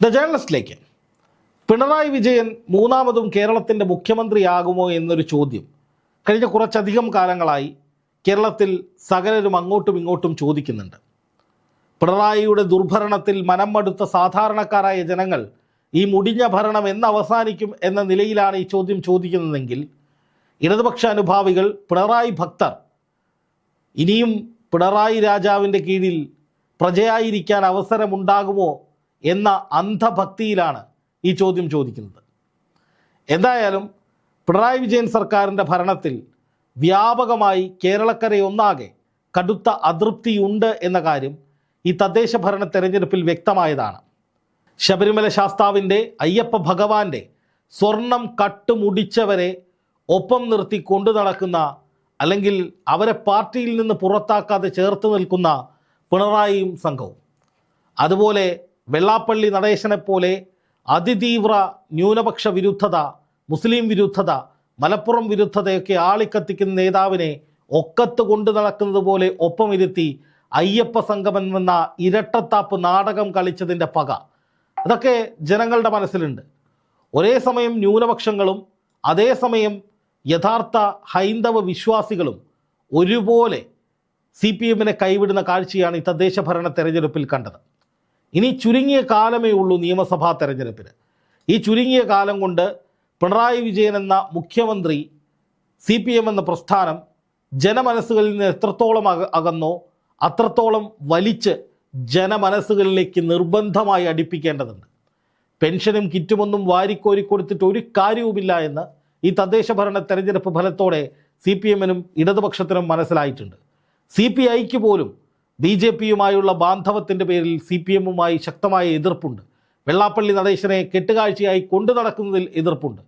The ജേർണലിസ്റ്റിലേക്ക് Pinarayi Vijayan മൂന്നാമതും കേരളത്തിൻ്റെ മുഖ്യമന്ത്രിയാകുമോ എന്നൊരു ചോദ്യം കഴിഞ്ഞ കുറച്ചധികം കാലങ്ങളായി കേരളത്തിൽ സകലരും അങ്ങോട്ടും ഇങ്ങോട്ടും ചോദിക്കുന്നുണ്ട്. പിണറായിയുടെ ദുർഭരണത്തിൽ മനം മടുത്ത സാധാരണക്കാരായ ജനങ്ങൾ ഈ മുടിഞ്ഞ ഭരണം എന്ന് അവസാനിക്കും എന്ന നിലയിലാണ് ഈ ചോദ്യം ചോദിക്കുന്നതെങ്കിൽ, ഇടതുപക്ഷ അനുഭാവികൾ, പിണറായി ഭക്തർ ഇനിയും പിണറായി രാജാവിൻ്റെ കീഴിൽ പ്രജയായിരിക്കാൻ അവസരമുണ്ടാകുമോ എന്ന അന്ധഭക്തിയിലാണ് ഈ ചോദ്യം ചോദിക്കുന്നത്. എന്തായാലും പിണറായി വിജയൻ സർക്കാരിൻ്റെ ഭരണത്തിൽ വ്യാപകമായി കേരളക്കരയൊന്നാകെ കടുത്ത അതൃപ്തിയുണ്ട് എന്ന കാര്യം ഈ തദ്ദേശ ഭരണ തെരഞ്ഞെടുപ്പിൽ വ്യക്തമായതാണ്. ശബരിമല ശാസ്താവിൻ്റെ, അയ്യപ്പ ഭഗവാന്റെ സ്വർണം കട്ടുമുടിച്ചവരെ ഒപ്പം നിർത്തി കൊണ്ടു നടക്കുന്ന, അല്ലെങ്കിൽ അവരെ പാർട്ടിയിൽ നിന്ന് പുറത്താക്കാതെ ചേർത്ത് നിൽക്കുന്ന പിണറായിയും സംഘവും, അതുപോലെ വെള്ളാപ്പള്ളി നടേശനെപ്പോലെ അതിതീവ്ര ന്യൂനപക്ഷ വിരുദ്ധത, മുസ്ലിം വിരുദ്ധത, മലപ്പുറം വിരുദ്ധതയൊക്കെ ആളിക്കത്തിക്കുന്ന നേതാവിനെ ഒക്കത്ത് കൊണ്ടു നടക്കുന്നത് പോലെ ഒപ്പമിരുത്തി അയ്യപ്പ സംഗമമെന്ന ഇരട്ടത്താപ്പ് നാടകം കളിച്ചതിൻ്റെ പക അതൊക്കെ ജനങ്ങളുടെ മനസ്സിലുണ്ട്. ഒരേ സമയം ന്യൂനപക്ഷങ്ങളും അതേസമയം യഥാർത്ഥ ഹൈന്ദവ വിശ്വാസികളും ഒരുപോലെ CPM-നെ കൈവിടുന്ന കാഴ്ചയാണ് ഈ തദ്ദേശ ഭരണ തെരഞ്ഞെടുപ്പിൽ കണ്ടത്. ഇനി ചുരുങ്ങിയ കാലമേ ഉള്ളൂ നിയമസഭാ തെരഞ്ഞെടുപ്പിന്. ഈ ചുരുങ്ങിയ കാലം കൊണ്ട് പിണറായി വിജയൻ എന്ന മുഖ്യമന്ത്രി, CPM എന്ന പ്രസ്ഥാനം ജനമനസ്സുകളിൽ നിന്ന് എത്രത്തോളം അകന്നോ അത്രത്തോളം വലിച്ച് ജനമനസ്സുകളിലേക്ക് നിർബന്ധമായി അടുപ്പിക്കേണ്ടതുണ്ട്. പെൻഷനും കിറ്റുമൊന്നും വാരിക്കോരി കൊടുത്തിട്ട് ഒരു കാര്യവുമില്ല എന്ന് ഈ തദ്ദേശ ഭരണ തെരഞ്ഞെടുപ്പ് ഫലത്തോടെ CPM-നും ഇടതുപക്ഷത്തിനും മനസ്സിലായിട്ടുണ്ട്. CPI-ക്ക് പോലും BJP-യുമായുള്ള ബാന്ധവത്തിൻ്റെ പേരിൽ CPM-മായി ശക്തമായ എതിർപ്പുണ്ട്. വെള്ളാപ്പള്ളി നടേശനെ കെട്ടുകാഴ്ചയായി കൊണ്ടു നടക്കുന്നതിൽ എതിർപ്പുണ്ട്.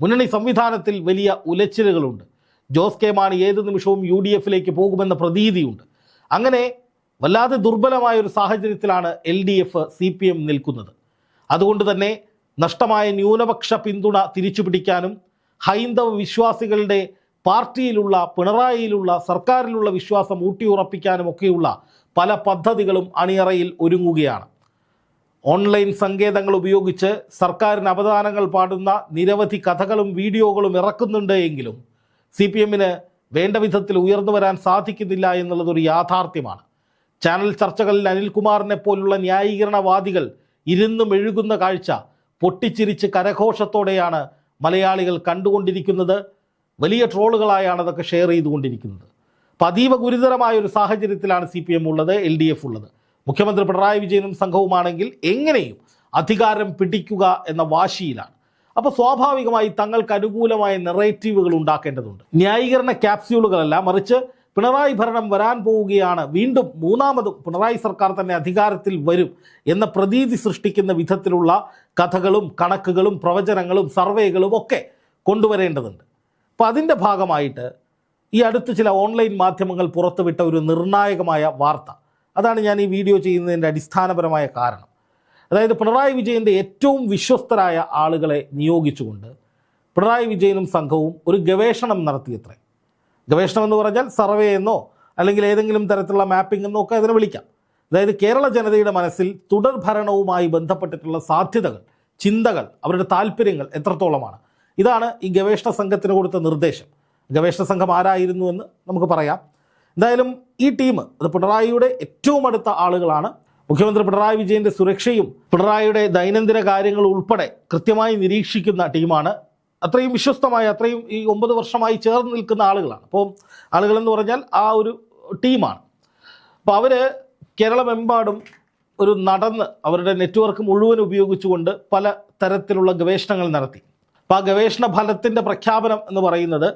മുന്നണി സംവിധാനത്തിൽ വലിയ ഉലച്ചിലുകളുണ്ട്. ജോസ് കെ മാണി ഏത് നിമിഷവും UDF-ലേക്ക് പോകുമെന്ന പ്രതീതിയുണ്ട്. അങ്ങനെ വല്ലാതെ ദുർബലമായൊരു സാഹചര്യത്തിലാണ് LDF CPM നിൽക്കുന്നത്. അതുകൊണ്ട് തന്നെ നഷ്ടമായ ന്യൂനപക്ഷ പിന്തുണ തിരിച്ചുപിടിക്കാനും ഹൈന്ദവ വിശ്വാസികളുടെ പാർട്ടിയിലുള്ള, പിണറായിയിലുള്ള, സർക്കാരിലുള്ള വിശ്വാസം ഊട്ടിയുറപ്പിക്കാനും ഒക്കെയുള്ള പല പദ്ധതികളും അണിയറയിൽ ഒരുങ്ങുകയാണ്. ഓൺലൈൻ സങ്കേതങ്ങൾ ഉപയോഗിച്ച് സർക്കാരിന് അപദാനങ്ങൾ പാടുന്ന നിരവധി കഥകളും വീഡിയോകളും ഇറക്കുന്നുണ്ട് എങ്കിലും CPM-ന് വേണ്ട വിധത്തിൽ ഉയർന്നു വരാൻ സാധിക്കുന്നില്ല എന്നുള്ളതൊരു യാഥാർത്ഥ്യമാണ്. ചാനൽ ചർച്ചകളിൽ അനിൽകുമാറിനെ പോലുള്ള ന്യായീകരണവാദികൾ ഇരുന്ന് മെഴുകുന്ന കാഴ്ച പൊട്ടിച്ചിരിച്ച് കരഘോഷത്തോടെയാണ് മലയാളികൾ കണ്ടുകൊണ്ടിരിക്കുന്നത്. വലിയ ട്രോളുകളായാണ് അതൊക്കെ ഷെയർ ചെയ്തുകൊണ്ടിരിക്കുന്നത്. അപ്പോൾ അതീവ ഗുരുതരമായൊരു സാഹചര്യത്തിലാണ് CPM ഉള്ളത്, LDF ഉള്ളത്. മുഖ്യമന്ത്രി പിണറായി വിജയനും സംഘവുമാണെങ്കിൽ എങ്ങനെയും അധികാരം പിടിക്കുക എന്ന വാശിയിലാണ്. അപ്പോൾ സ്വാഭാവികമായി തങ്ങൾക്ക് അനുകൂലമായ നെറേറ്റീവുകൾ ഉണ്ടാക്കേണ്ടതുണ്ട്. ന്യായീകരണ ക്യാപ്സ്യൂളുകളല്ല, മറിച്ച് പിണറായി ഭരണം വരാൻ പോവുകയാണ്, വീണ്ടും മൂന്നാമതും പിണറായി സർക്കാർ തന്നെ അധികാരത്തിൽ വരും എന്ന പ്രതീതി സൃഷ്ടിക്കുന്ന വിധത്തിലുള്ള കഥകളും കണക്കുകളും പ്രവചനങ്ങളും സർവേകളും ഒക്കെ കൊണ്ടുവരേണ്ടതുണ്ട്. അപ്പോൾ അതിൻ്റെ ഭാഗമായിട്ട് ഈ അടുത്ത് ചില ഓൺലൈൻ മാധ്യമങ്ങൾ പുറത്തുവിട്ട ഒരു നിർണായകമായ വാർത്ത, അതാണ് ഞാൻ ഈ വീഡിയോ ചെയ്യുന്നതിൻ്റെ അടിസ്ഥാനപരമായ കാരണം. അതായത് പിണറായി വിജയൻ്റെ ഏറ്റവും വിശ്വസ്തരായ ആളുകളെ നിയോഗിച്ചുകൊണ്ട് പിണറായി വിജയനും സംഘവും ഒരു ഗവേഷണം നടത്തിയത്രേ. ഗവേഷണം എന്ന് പറഞ്ഞാൽ സർവേ എന്നോ അല്ലെങ്കിൽ ഏതെങ്കിലും തരത്തിലുള്ള മാപ്പിംഗ് എന്നോ ഒക്കെ അതിനെ വിളിക്കാം. അതായത് കേരള ജനതയുടെ മനസ്സിൽ തുടർ ഭരണവുമായി ബന്ധപ്പെട്ടിട്ടുള്ള സാധ്യതകൾ, ചിന്തകൾ, അവരുടെ താല്പര്യങ്ങൾ എത്രത്തോളമാണ്, ഇതാണ് ഈ ഗവേഷണ സംഘത്തിന് കൊടുത്ത നിർദ്ദേശം. ഗവേഷണ സംഘം ആരായിരുന്നു എന്ന് നമുക്ക് പറയാം. എന്തായാലും ഈ ടീം അത് പിണറായിയുടെ ഏറ്റവും അടുത്ത ആളുകളാണ്. മുഖ്യമന്ത്രി പിണറായി വിജയൻ്റെ സുരക്ഷയും പിണറായിയുടെ ദൈനംദിന കാര്യങ്ങൾ ഉൾപ്പെടെ കൃത്യമായി നിരീക്ഷിക്കുന്ന ടീമാണ്. അത്രയും വിശ്വസ്തമായ, അത്രയും ഈ 9 വർഷമായി ചേർന്ന് നിൽക്കുന്ന ആളുകളാണ്. അപ്പോൾ ആളുകളെന്ന് പറഞ്ഞാൽ ആ ഒരു ടീമാണ്. അപ്പോൾ അവർ കേരളമെമ്പാടും ഒരു നടന്ന് അവരുടെ നെറ്റ്വർക്ക് മുഴുവൻ ഉപയോഗിച്ചുകൊണ്ട് പല തരത്തിലുള്ള ഗവേഷണങ്ങൾ നടത്തി. അപ്പോൾ ആ ഗവേഷണ ഫലത്തിൻ്റെ പ്രഖ്യാപനം എന്ന് പറയുന്നത്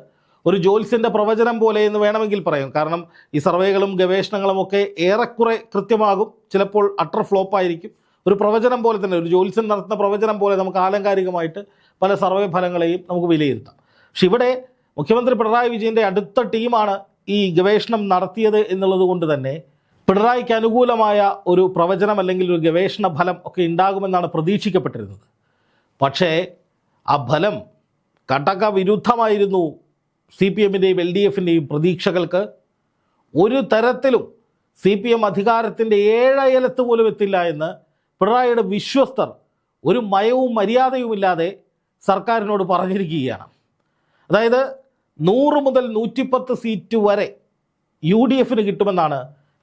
ഒരു ജ്യോത്സ്യൻ്റെ പ്രവചനം പോലെ എന്ന് വേണമെങ്കിൽ പറയാം. കാരണം ഈ സർവേകളും ഗവേഷണങ്ങളും ഒക്കെ ഏറെക്കുറെ കൃത്യമാകും, ചിലപ്പോൾ അട്ടർ ഫ്ലോപ്പായിരിക്കും. ഒരു പ്രവചനം പോലെ തന്നെ, ഒരു ജ്യോത്സ്യൻ നടത്തുന്ന പ്രവചനം പോലെ നമുക്ക് ആലങ്കാരികമായിട്ട് പല സർവേ ഫലങ്ങളെയും നമുക്ക് വിലയിരുത്താം. പക്ഷെ ഇവിടെ മുഖ്യമന്ത്രി പിണറായി വിജയൻ്റെ അടുത്ത ടീമാണ് ഈ ഗവേഷണം നടത്തിയത് എന്നുള്ളത് കൊണ്ട് തന്നെ പിണറായിക്ക് അനുകൂലമായ ഒരു പ്രവചനം അല്ലെങ്കിൽ ഒരു ഗവേഷണ ഫലം ഒക്കെ ഉണ്ടാകുമെന്നാണ് പ്രതീക്ഷിക്കപ്പെട്ടിരുന്നത്. പക്ഷേ ആ ഫലം കടക വിരുദ്ധമായിരുന്നു CPM-ൻ്റെയും LDF-ൻ്റെയും പ്രതീക്ഷകൾക്ക്. ഒരു തരത്തിലും CPM അധികാരത്തിൻ്റെ 7 അയലത്ത് പോലും എത്തില്ല എന്ന് പിണറായിയുടെ വിശ്വസ്തർ ഒരു മയവും മര്യാദയുമില്ലാതെ സർക്കാരിനോട് പറഞ്ഞിരിക്കുകയാണ്. അതായത് 100 മുതൽ 110 സീറ്റ് വരെ UDF കിട്ടുമെന്നാണ്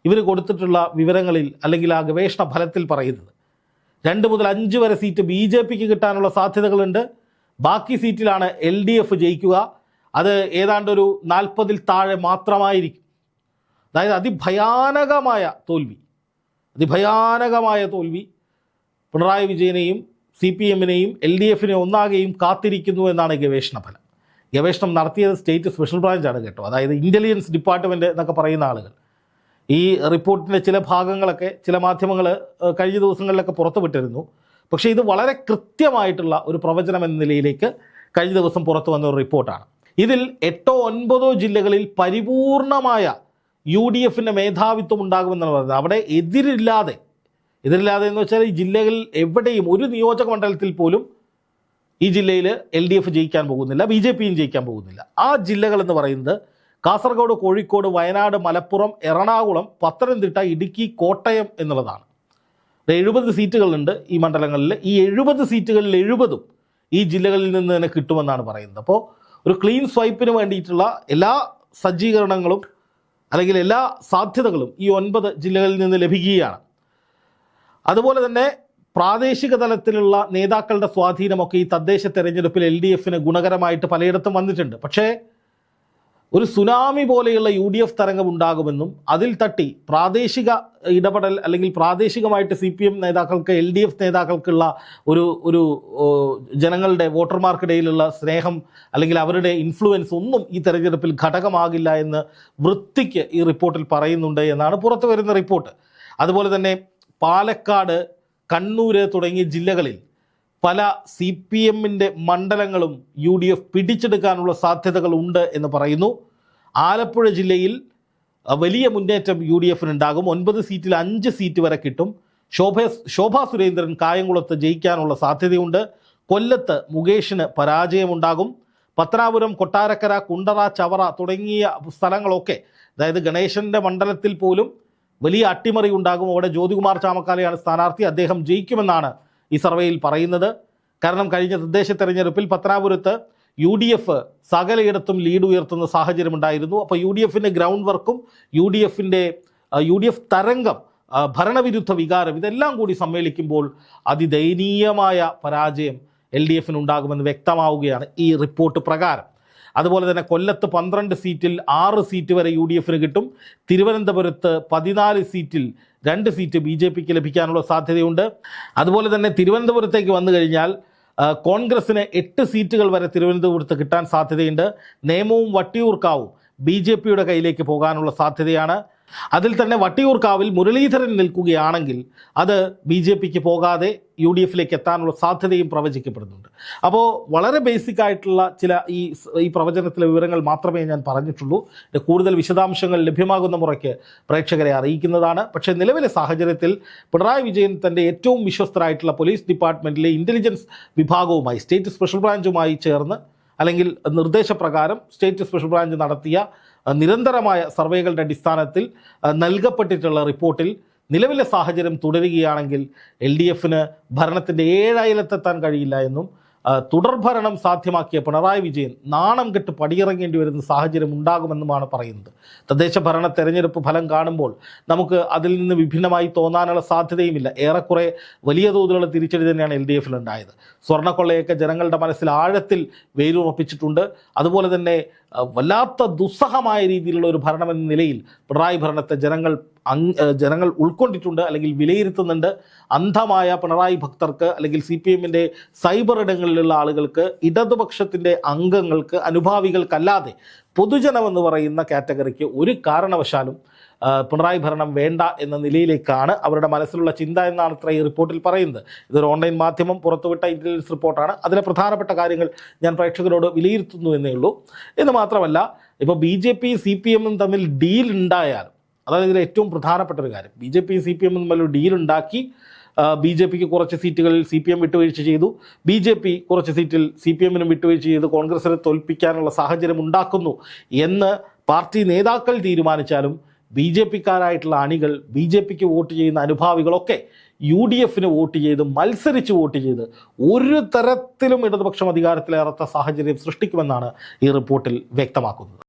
ഇവർ കൊടുത്തിട്ടുള്ള വിവരങ്ങളിൽ അല്ലെങ്കിൽ ആ ഗവേഷണ ഫലത്തിൽ പറയുന്നത്. 2 മുതൽ 5 വരെ സീറ്റ് BJP കിട്ടാനുള്ള സാധ്യതകളുണ്ട്. ബാക്കി സീറ്റിലാണ് LDF ജയിക്കുക. അത് ഏതാണ്ട് ഒരു 40-ൽ താഴെ മാത്രമായിരിക്കും. അതായത് അതിഭയാനകമായ തോൽവി പിണറായി വിജയനെയും CPM-നെയും LDF-നെയും ഒന്നാകെയും കാത്തിരിക്കുന്നു എന്നാണ് ഗവേഷണ ഫലം. ഗവേഷണം നടത്തിയത് സ്റ്റേറ്റ് സ്പെഷ്യൽ ബ്രാഞ്ചാണ് കേട്ടോ. അതായത് ഇൻ്റലിജൻസ് ഡിപ്പാർട്ട്മെൻറ്റ് എന്നൊക്കെ പറയുന്ന ആളുകൾ. ഈ റിപ്പോർട്ടിൻ്റെ ചില ഭാഗങ്ങളൊക്കെ ചില മാധ്യമങ്ങൾ കഴിഞ്ഞ ദിവസങ്ങളിലൊക്കെ പുറത്തുവിട്ടിരുന്നു. പക്ഷേ ഇത് വളരെ കൃത്യമായിട്ടുള്ള ഒരു പ്രവചനം എന്ന നിലയിലേക്ക് കഴിഞ്ഞ ദിവസം പുറത്തു വന്ന ഒരു റിപ്പോർട്ടാണ്. ഇതിൽ 8-9 ജില്ലകളിൽ പരിപൂർണമായ UDF-ൻ്റെ മേധാവിത്വം ഉണ്ടാകുമെന്നാണ് പറയുന്നത്. അവിടെ എതിരില്ലാതെ എന്ന് വെച്ചാൽ ഈ ജില്ലകളിൽ എവിടെയും ഒരു നിയോജക മണ്ഡലത്തിൽ പോലും ഈ ജില്ലയിൽ LDF ജയിക്കാൻ പോകുന്നില്ല, BJPയും ജയിക്കാൻ പോകുന്നില്ല. ആ ജില്ലകൾ എന്ന് പറയുന്നത് കാസർഗോഡ്, കോഴിക്കോട്, വയനാട്, മലപ്പുറം, എറണാകുളം, പത്തനംതിട്ട, ഇടുക്കി, കോട്ടയം എന്നുള്ളതാണ്. 70 സീറ്റുകളുണ്ട് ഈ മണ്ഡലങ്ങളിൽ. ഈ 70 സീറ്റുകളിൽ 70 ഈ ജില്ലകളിൽ നിന്ന് തന്നെ കിട്ടുമെന്നാണ് പറയുന്നത്. അപ്പോൾ ഒരു ക്ലീൻ സ്വൈപ്പിന് വേണ്ടിയിട്ടുള്ള എല്ലാ സജ്ജീകരണങ്ങളും അല്ലെങ്കിൽ എല്ലാ സാധ്യതകളും ഈ 9 ജില്ലകളിൽ നിന്ന് ലഭിക്കുകയാണ്. അതുപോലെ തന്നെ പ്രാദേശിക തലത്തിലുള്ള നേതാക്കളുടെ സ്വാധീനമൊക്കെ ഈ തദ്ദേശ തെരഞ്ഞെടുപ്പിൽ LDF-ന് ഗുണകരമായിട്ട് പലയിടത്തും വന്നിട്ടുണ്ട്. പക്ഷേ ഒരു സുനാമി പോലെയുള്ള UDF തരംഗം ഉണ്ടാകുമെന്നും അതിൽ തട്ടി പ്രാദേശിക ഇടപെടൽ അല്ലെങ്കിൽ പ്രാദേശികമായിട്ട് CPM നേതാക്കൾക്ക് LDF നേതാക്കൾക്കുള്ള ഒരു ജനങ്ങളുടെ വോട്ടർമാർക്കിടയിലുള്ള സ്നേഹം അല്ലെങ്കിൽ അവരുടെ ഇൻഫ്ലുവൻസ് ഒന്നും ഈ തെരഞ്ഞെടുപ്പിൽ ഘടകമാകില്ല എന്ന് വൃത്തിക്ക് ഈ റിപ്പോർട്ടിൽ പറയുന്നുണ്ട് എന്നാണ് പുറത്തു വരുന്ന റിപ്പോർട്ട്. അതുപോലെ തന്നെ പാലക്കാട്, കണ്ണൂര് തുടങ്ങിയ ജില്ലകളിൽ പല CPM-ൻ്റെ മണ്ഡലങ്ങളും UDF പിടിച്ചെടുക്കാനുള്ള സാധ്യതകൾ ഉണ്ട് എന്ന് പറയുന്നു. ആലപ്പുഴ ജില്ലയിൽ വലിയ മുന്നേറ്റം UDF-നുണ്ടാകും. 9 സീറ്റിൽ 5 സീറ്റ് വരെ കിട്ടും. ശോഭാ സുരേന്ദ്രൻ കായംകുളത്ത് ജയിക്കാനുള്ള സാധ്യതയുണ്ട്. കൊല്ലത്ത് മുകേഷിന് പരാജയമുണ്ടാകും. പത്തനാപുരം, കൊട്ടാരക്കര, കുണ്ടറ, ചവറ തുടങ്ങിയ സ്ഥലങ്ങളൊക്കെ, അതായത് ഗണേശൻ്റെ മണ്ഡലത്തിൽ പോലും വലിയ അട്ടിമറി ഉണ്ടാകും. അവിടെ ജ്യോതികുമാർ ചാമക്കാലയാണ് സ്ഥാനാർത്ഥി. അദ്ദേഹം ജയിക്കുമെന്നാണ് ഈ സർവേയിൽ പറയുന്നത്. കാരണം കഴിഞ്ഞ തദ്ദേശ തെരഞ്ഞെടുപ്പിൽ പത്തനാപുരത്ത് UDF സകലയിടത്തും ലീഡ് ഉയർത്തുന്ന സാഹചര്യമുണ്ടായിരുന്നു. അപ്പോൾ UDF-ൻ്റെ ഗ്രൗണ്ട് വർക്കും UDF തരംഗം, ഭരണവിരുദ്ധ വികാരം ഇതെല്ലാം കൂടി സമ്മേളിക്കുമ്പോൾ അതിദയനീയമായ പരാജയം LDF-നുണ്ടാകുമെന്ന് വ്യക്തമാവുകയാണ് ഈ റിപ്പോർട്ട് പ്രകാരം. അതുപോലെ തന്നെ കൊല്ലത്ത് 12 സീറ്റിൽ 6 സീറ്റ് വരെ UDF-ന് കിട്ടും. തിരുവനന്തപുരത്ത് 14 സീറ്റിൽ 2 സീറ്റ് BJPക്ക് ലഭിക്കാനുള്ള സാധ്യതയുണ്ട്. അതുപോലെ തന്നെ തിരുവനന്തപുരത്തേക്ക് വന്നു കഴിഞ്ഞാൽ കോൺഗ്രസ്സിന് 8 സീറ്റുകൾ വരെ തിരുവനന്തപുരത്ത് കിട്ടാൻ സാധ്യതയുണ്ട്. നേമവും വട്ടിയൂർക്കാവും BJPയുടെ കയ്യിലേക്ക് പോകാനുള്ള സാധ്യതയാണ്. അതിൽ തന്നെ വട്ടിയൂർക്കാവിൽ മുരളീധരൻ നിൽക്കുകയാണെങ്കിൽ അത് BJPക്ക് പോകാതെ UDF-ലേക്ക് എത്താനുള്ള സാധ്യതയും പ്രവചിക്കപ്പെടുന്നുണ്ട്. അപ്പോൾ വളരെ ബേസിക് ആയിട്ടുള്ള ചില ഈ പ്രവചനത്തിലെ വിവരങ്ങൾ മാത്രമേ ഞാൻ പറഞ്ഞിട്ടുള്ളൂ. കൂടുതൽ വിശദാംശങ്ങൾ ലഭ്യമാകുന്ന മുറയ്ക്ക് പ്രേക്ഷകരെ അറിയിക്കുന്നതാണ്. പക്ഷേ നിലവിലെ സാഹചര്യത്തിൽ പിണറായി വിജയൻ തൻ്റെ ഏറ്റവും വിശ്വസ്തരായിട്ടുള്ള പോലീസ് ഡിപ്പാർട്ട്മെൻറ്റിലെ ഇൻ്റലിജൻസ് വിഭാഗവുമായി സ്റ്റേറ്റ് സ്പെഷ്യൽ ബ്രാഞ്ചുമായി ചേർന്ന് അല്ലെങ്കിൽ നിർദ്ദേശപ്രകാരം സ്റ്റേറ്റ് സ്പെഷ്യൽ ബ്രാഞ്ച് നടത്തിയ നിരന്തരമായ സർവേകളുടെ അടിസ്ഥാനത്തിൽ നൽകപ്പെട്ടിട്ടുള്ള റിപ്പോർട്ടിൽ നിലവിലെ സാഹചര്യം തുടരുകയാണെങ്കിൽ LDF-ന് ഭരണത്തിൻ്റെ 7 അയലത്തെത്താൻ കഴിയില്ല എന്നും തുടർഭരണം സാധ്യമാക്കിയ പിണറായി വിജയൻ നാണം കെട്ട് പടിയിറങ്ങേണ്ടി വരുന്ന സാഹചര്യം ഉണ്ടാകുമെന്നുമാണ് പറയുന്നത്. തദ്ദേശ ഭരണ തെരഞ്ഞെടുപ്പ് ഫലം കാണുമ്പോൾ നമുക്ക് അതിൽ നിന്ന് വിഭിന്നമായി തോന്നാനുള്ള സാധ്യതയുമില്ല. ഏറെക്കുറെ വലിയ തോതിലുള്ള തിരിച്ചടി തന്നെയാണ് LDF-ലുണ്ടായത്. സ്വർണ്ണക്കൊള്ളയൊക്കെ ജനങ്ങളുടെ മനസ്സിൽ ആഴത്തിൽ വേരുറപ്പിച്ചിട്ടുണ്ട്. അതുപോലെ തന്നെ വല്ലാത്ത ദുസ്സഹമായ രീതിയിലുള്ള ഒരു ഭരണമെന്ന നിലയിൽ പിണറായി ഭരണത്തെ ജനങ്ങൾ ഉൾക്കൊണ്ടിട്ടുണ്ട് അല്ലെങ്കിൽ വിലയിരുത്തുന്നുണ്ട്. അന്ധമായ പിണറായി ഭക്തർക്ക് അല്ലെങ്കിൽ CPM-ൻ്റെ സൈബർ ഇടങ്ങളിലുള്ള ആളുകൾക്ക്, ഇടതുപക്ഷത്തിൻ്റെ അംഗങ്ങൾക്ക്, അനുഭാവികൾക്കല്ലാതെ പൊതുജനമെന്ന് പറയുന്ന കാറ്റഗറിക്ക് ഒരു കാരണവശാലും പിണറായി ഭരണം വേണ്ട എന്ന നിലയിലേക്കാണ് അവരുടെ മനസ്സിലുള്ള ചിന്ത എന്നാണ് ഇത്ര ഈ റിപ്പോർട്ടിൽ പറയുന്നത്. ഇതൊരു ഓൺലൈൻ മാധ്യമം പുറത്തുവിട്ട ഇൻ്റലിജൻസ് റിപ്പോർട്ടാണ്. അതിലെ പ്രധാനപ്പെട്ട കാര്യങ്ങൾ ഞാൻ പ്രേക്ഷകരോട് വിലയിരുത്തുന്നു എന്നേ ഉള്ളൂ. എന്ന് മാത്രമല്ല, ഇപ്പോൾ BJPയും CPM-ഉം തമ്മിൽ ഡീൽ ഉണ്ടായാലും, അതായത് ഇതിൽ ഏറ്റവും പ്രധാനപ്പെട്ട ഒരു കാര്യം, BJPയും CPM-ഉം തമ്മിൽ ഡീൽ ഉണ്ടാക്കി BJPക്ക് കുറച്ച് സീറ്റുകളിൽ CPM വിട്ടുവീഴ്ച ചെയ്തു, BJP കുറച്ച് സീറ്റിൽ CPM-നും വിട്ടുവീഴ്ച ചെയ്ത് കോൺഗ്രസിനെ തോൽപ്പിക്കാനുള്ള സാഹചര്യം ഉണ്ടാക്കുന്നു എന്ന് പാർട്ടി നേതാക്കൾ തീരുമാനിച്ചാലും BJP-ക്കാരായിട്ടുള്ള അണികൾ, BJP-ക്ക് വോട്ട് ചെയ്യുന്ന അനുഭാവികളൊക്കെ UDF-ന് വോട്ട് ചെയ്ത് മത്സരിച്ച് വോട്ട് ചെയ്ത് ഒരു തരത്തിലും ഇടതുപക്ഷം അധികാരത്തിലേറാത്ത സാഹചര്യം സൃഷ്ടിക്കുമെന്നാണ് ഈ റിപ്പോർട്ടിൽ വ്യക്തമാക്കുന്നത്.